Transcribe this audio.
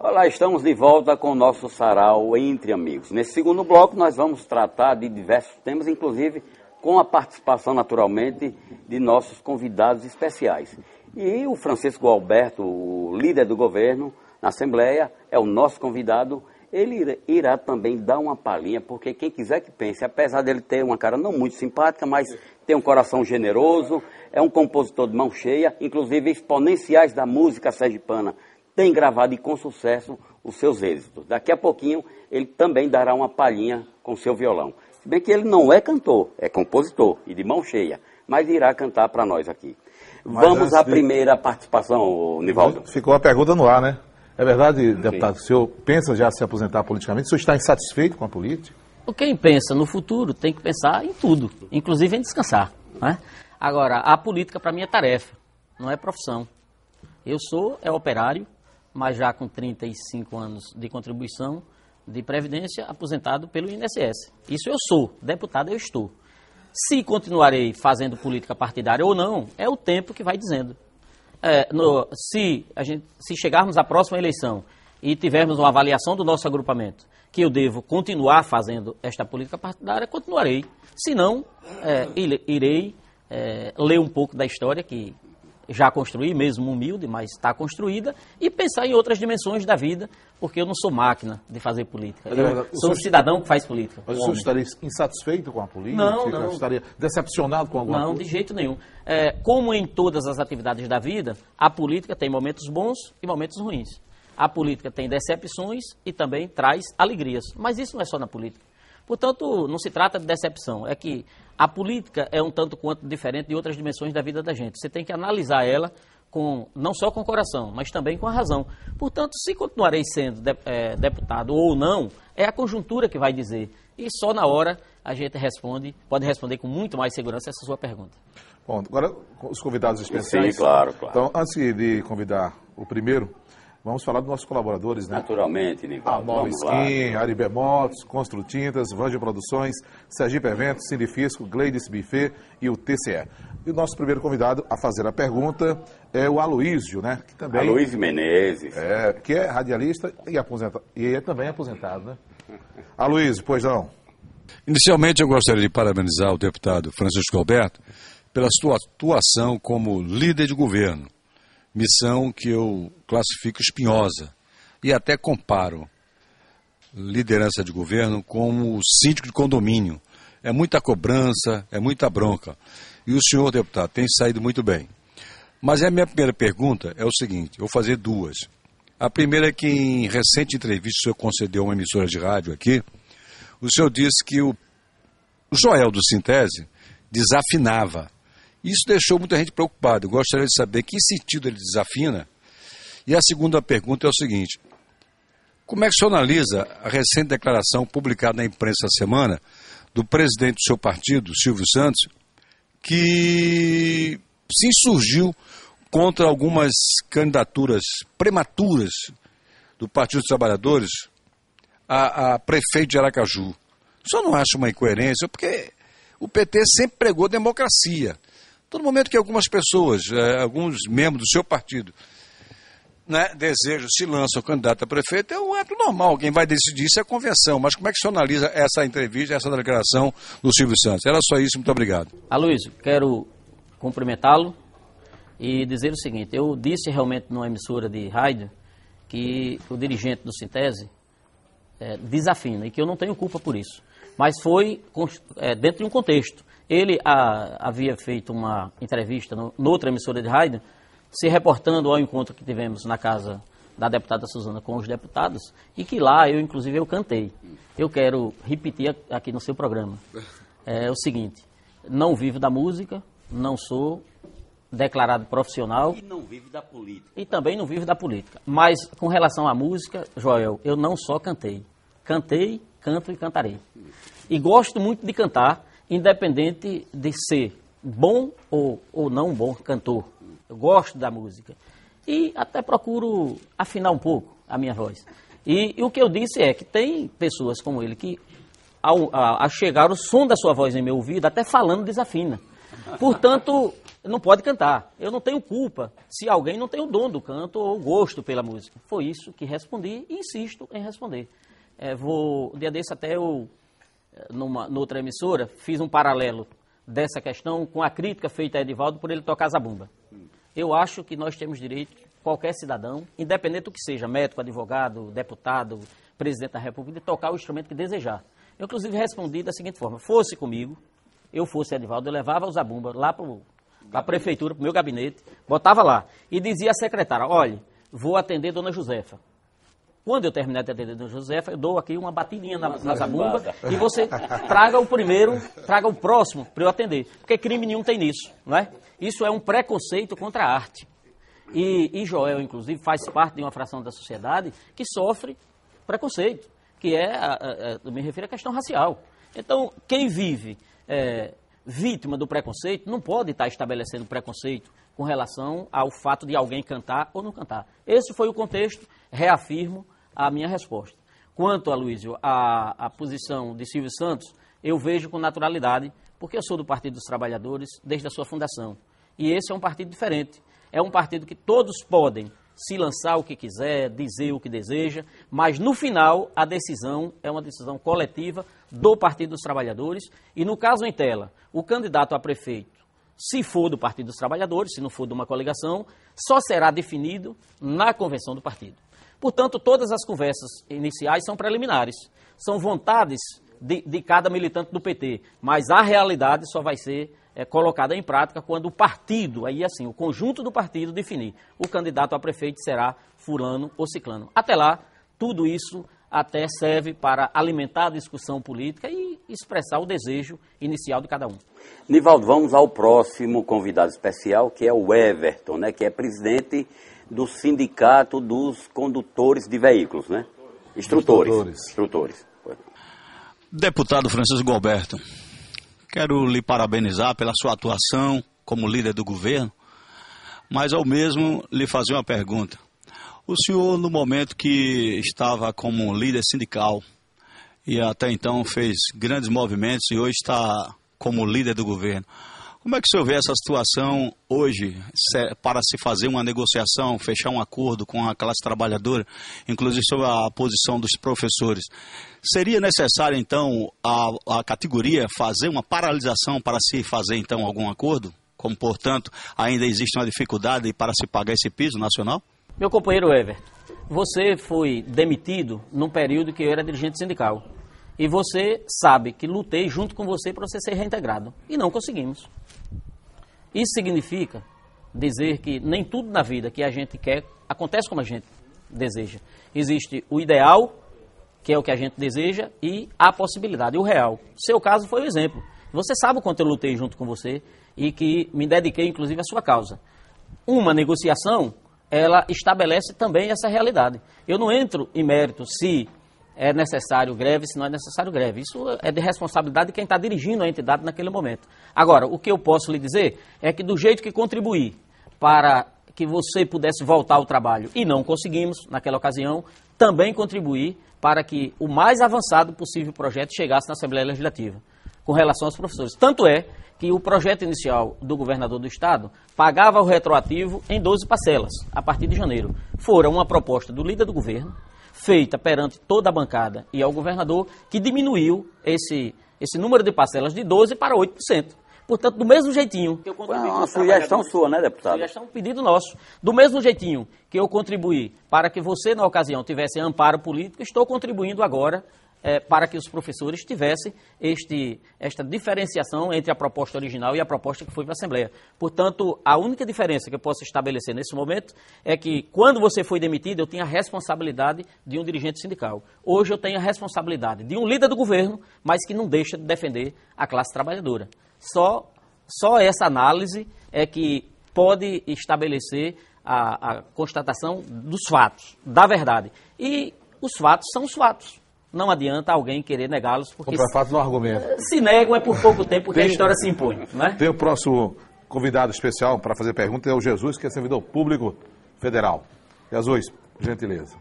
Olá, estamos de volta com o nosso sarau Entre Amigos. Nesse segundo bloco nós vamos tratar de diversos temas, inclusive com a participação naturalmente de nossos convidados especiais. E o Francisco Alberto, o líder do governo na Assembleia, é o nosso convidado. Ele irá também dar uma palhinha, porque quem quiser que pense, apesar dele ter uma cara não muito simpática, mas tem um coração generoso, é um compositor de mão cheia, inclusive exponenciais da música sergipana, tem gravado e com sucesso os seus êxitos. Daqui a pouquinho ele também dará uma palhinha com seu violão. Se bem que ele não é cantor, é compositor e de mão cheia, mas irá cantar para nós aqui. Vamos à primeira participação, Nivaldo. Ficou a pergunta no ar, né? É verdade, deputado, o senhor pensa já se aposentar politicamente? O senhor está insatisfeito com a política? Quem pensa no futuro tem que pensar em tudo, inclusive em descansar. Né? Agora, a política para mim é tarefa, não é profissão. Eu sou operário, mas já com 35 anos de contribuição de previdência, aposentado pelo INSS. Isso eu sou, deputado eu estou. Se continuarei fazendo política partidária ou não, é o tempo que vai dizendo. Se chegarmos à próxima eleição e tivermos uma avaliação do nosso agrupamento, que eu devo continuar fazendo esta política partidária, continuarei. Se não, irei ler um pouco da história que já construí, mesmo humilde, mas está construída, e pensar em outras dimensões da vida, porque eu não sou máquina de fazer política. Eu sou um cidadão que faz política. Mas o senhor estaria insatisfeito com a política? Não. Estaria decepcionado com alguma coisa? Não, de jeito nenhum. Como em todas as atividades da vida, a política tem momentos bons e momentos ruins. A política tem decepções e também traz alegrias. Mas isso não é só na política. Portanto, não se trata de decepção. É que a política é um tanto quanto diferente de outras dimensões da vida da gente. Você tem que analisar ela não só com o coração, mas também com a razão. Portanto, se continuarei sendo deputado ou não, é a conjuntura que vai dizer. E só na hora a gente pode responder com muito mais segurança essa sua pergunta. Bom, agora os convidados especiais. Sim, claro. Então, antes de convidar o primeiro, vamos falar dos nossos colaboradores, né? Naturalmente, Nivaldo. Nova Skin, Aribé Motos, Construtintas, Vange Produções, Sergipe Eventos, Sindifisco, Gleides Buffet e o TCE. E o nosso primeiro convidado a fazer a pergunta é o Aloísio, né? Que também, Aloísio Menezes. Que é radialista e é também aposentado, né? Aloísio, pois não. Inicialmente eu gostaria de parabenizar o deputado Francisco Alberto pela sua atuação como líder de governo. Missão que eu classifico espinhosa e até comparo liderança de governo como síndico de condomínio. É muita cobrança, é muita bronca. E o senhor, deputado, tem saído muito bem. Mas a minha primeira pergunta é o seguinte, eu vou fazer duas. A primeira é que em recente entrevista o senhor concedeu a uma emissora de rádio aqui, o senhor disse que o Joel do Sintese desafinava. Isso deixou muita gente preocupada. Eu gostaria de saber que sentido ele desafina. E a segunda pergunta é o seguinte. Como é que o senhor analisa a recente declaração publicada na imprensa essa semana do presidente do seu partido, Silvio Santos, que se insurgiu contra algumas candidaturas prematuras do Partido dos Trabalhadores a prefeito de Aracaju? O senhor não acha uma incoerência? Porque o PT sempre pregou democracia. Todo momento que algumas pessoas, alguns membros do seu partido, né, desejam, se lançam candidato a prefeito, é um ato normal. Quem vai decidir isso é a convenção. Mas como é que o senhor analisa essa entrevista, essa declaração do Silvio Santos? Era só isso, muito obrigado. Aloísio, quero cumprimentá-lo e dizer o seguinte. Eu disse realmente numa emissora de rádio que o dirigente do Sintese desafina e que eu não tenho culpa por isso. Mas foi dentro de um contexto. Ele havia feito uma entrevista noutra emissora de rádio, se reportando ao encontro que tivemos na casa da deputada Suzana com os deputados, e que lá inclusive eu cantei. Eu quero repetir aqui no seu programa. É o seguinte, não vivo da música, não sou declarado profissional. E não vive da política. E também não vivo da política. Mas com relação à música, Joel, eu não só cantei. Cantei, canto e cantarei. E gosto muito de cantar, independente de ser bom ou não bom cantor. Eu gosto da música. E até procuro afinar um pouco a minha voz. E o que eu disse é que tem pessoas como ele que, ao chegar o som da sua voz em meu ouvido, até falando desafina. Portanto, não pode cantar. Eu não tenho culpa se alguém não tem o dom do canto ou o gosto pela música. Foi isso que respondi e insisto em responder. Um dia desse até eu, noutra emissora, fiz um paralelo dessa questão com a crítica feita a Edivaldo por ele tocar zabumba. Eu acho que nós temos direito, qualquer cidadão, independente do que seja, médico, advogado, deputado, presidente da República, de tocar o instrumento que desejar. Eu, inclusive, respondi da seguinte forma: fosse comigo, eu fosse Edivaldo, eu levava o zabumba lá para a prefeitura, para o meu gabinete, botava lá e dizia à secretária: olha, vou atender Dona Josefa. Quando eu terminar de atender Dona Josefa, eu dou aqui uma batidinha na zabumba e você traga o primeiro, traga o próximo para eu atender. Porque crime nenhum tem nisso, não é? Isso é um preconceito contra a arte. E Joel, inclusive, faz parte de uma fração da sociedade que sofre preconceito, que eu me refiro à questão racial. Então, quem vive vítima do preconceito não pode estar estabelecendo preconceito com relação ao fato de alguém cantar ou não cantar. Esse foi o contexto, reafirmo a minha resposta. Quanto, Aloysio, a posição de Silvio Santos, eu vejo com naturalidade, porque eu sou do Partido dos Trabalhadores desde a sua fundação. E esse é um partido diferente. É um partido que todos podem se lançar o que quiser, dizer o que deseja, mas no final a decisão é uma decisão coletiva do Partido dos Trabalhadores. E no caso em tela, o candidato a prefeito, se for do Partido dos Trabalhadores, se não for de uma coligação, só será definido na convenção do partido. Portanto, todas as conversas iniciais são preliminares, são vontades de cada militante do PT, mas a realidade só vai ser colocada em prática quando o partido, aí assim, o conjunto do partido definir o candidato a prefeito será fulano ou ciclano. Até lá, tudo isso até serve para alimentar a discussão política e expressar o desejo inicial de cada um. Nivaldo, vamos ao próximo convidado especial, que é o Everton, né, que é presidente do Sindicato dos Condutores de Veículos, né? Instrutores. Deputado Francisco Alberto, quero lhe parabenizar pela sua atuação como líder do governo, mas ao mesmo lhe fazer uma pergunta. O senhor, no momento que estava como líder sindical e até então fez grandes movimentos e hoje está como líder do governo, como é que o senhor vê essa situação hoje para se fazer uma negociação, fechar um acordo com a classe trabalhadora, inclusive sobre a posição dos professores? Seria necessário, então, a categoria fazer uma paralisação para se fazer, então, algum acordo? Como, portanto, ainda existe uma dificuldade para se pagar esse piso nacional? Meu companheiro Everton, você foi demitido num período que eu era dirigente sindical. E você sabe que lutei junto com você para você ser reintegrado. E não conseguimos. Isso significa dizer que nem tudo na vida que a gente quer acontece como a gente deseja. Existe o ideal, que é o que a gente deseja, e a possibilidade, o real. O seu caso foi o exemplo. Você sabe o quanto eu lutei junto com você e que me dediquei, inclusive, à sua causa. Uma negociação, ela estabelece também essa realidade. Eu não entro em mérito se é necessário greve, se não é necessário greve. Isso é de responsabilidade de quem está dirigindo a entidade naquele momento. Agora, o que eu posso lhe dizer é que do jeito que contribuí para que você pudesse voltar ao trabalho, e não conseguimos naquela ocasião, também contribuí para que o mais avançado possível projeto chegasse na Assembleia Legislativa, com relação aos professores. Tanto é que o projeto inicial do governador do estado pagava o retroativo em 12 parcelas, a partir de janeiro. Fora uma proposta do líder do governo, feita perante toda a bancada e ao governador, que diminuiu esse número de parcelas de 12% para 8%. Portanto, do mesmo jeitinho que eu contribuí... Uma sugestão sua, né, deputado? Sugestão, pedido nosso. Do mesmo jeitinho que eu contribuí para que você, na ocasião, tivesse amparo político, estou contribuindo agora para que os professores tivessem esta diferenciação entre a proposta original e a proposta que foi para a Assembleia. Portanto, a única diferença que eu posso estabelecer nesse momento é que, quando você foi demitido, eu tinha a responsabilidade de um dirigente sindical. Hoje eu tenho a responsabilidade de um líder do governo, mas que não deixa de defender a classe trabalhadora. Só essa análise é que pode estabelecer a constatação dos fatos, da verdade. E os fatos são os fatos. Não adianta alguém querer negá-los, porque fato no argumento. Se negam é por pouco tempo, porque a história se impõe. Não é? Tem o próximo convidado especial para fazer pergunta, é o Jesus, que é servidor público federal. Jesus, gentileza.